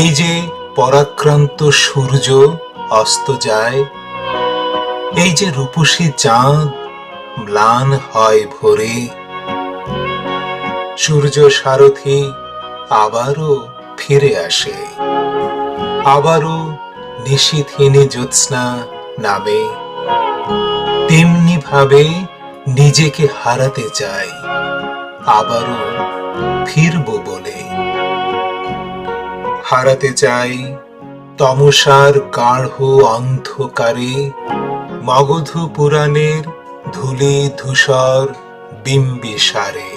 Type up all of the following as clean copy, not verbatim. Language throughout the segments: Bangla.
এই যে পরাক্রান্ত সূর্য অস্ত যায়, এই যে রূপসী চাঁদ ম্লান হয় ভোরে, সূর্য সারথি আবারও ফিরে আসে, আবারও নিশীথিনী জ্যোৎস্না নামে, তেমনি ভাবে নিজেকে হারাতে চাই, আবারও ফিরব বলে। হারাতে চাই তমসার গাঢ় অন্ধকারে মগধ পুরাণের ধূলি ধূসর বিম্বিসারে।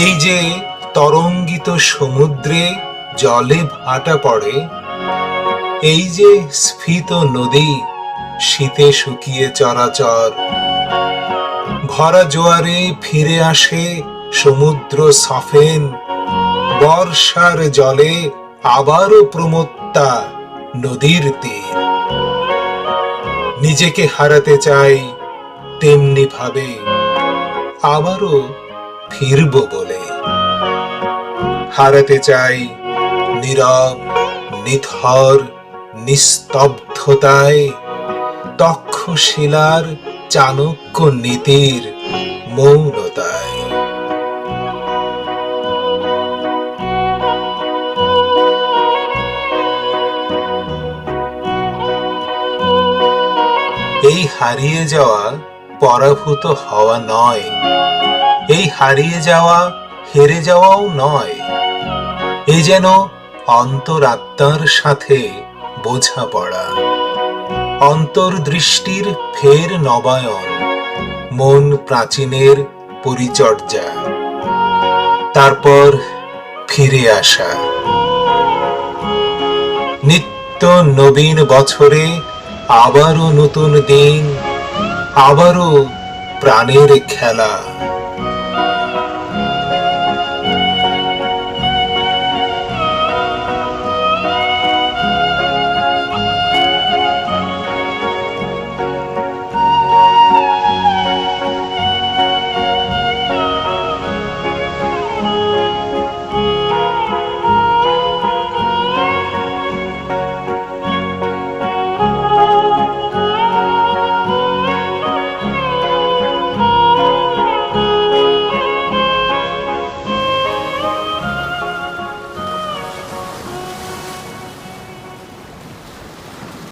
এই যে তরঙ্গিত সমুদ্রে জলে ভাটা পড়ে, এই যে স্ফীত নদী শীতে শুকিয়ে চরাচর, ভরা জোয়ারে ফিরে আসে সমুদ্র সফেন, বর্ষার জলে আবারও প্রমত্তা নদীর তীর। নিজেকে হারাতে চাই তেমনি ভাবে, আবারও ফিরব বলে। হারাতে চাই নীরব নিথর নিস্তব্ধতায় তক্ষশিলার চাণক্য নীতির মৌনতায়। এই হারিয়ে যাওয়া পরাভূত হওয়া নয়, এই হারিয়ে যাওয়া হেরে যাওয়াও নয়, এ যেন অন্তরাত্মার সাথে বোঝাপড়া, অন্তর্দৃষ্টির ফের নবায়ন, মন প্রাচীনের পরিচর্যা, তারপর ফিরে আসা। নিত্য নবীন বছরে আবারও নতুন দিন, আবারও প্রাণের খেলা।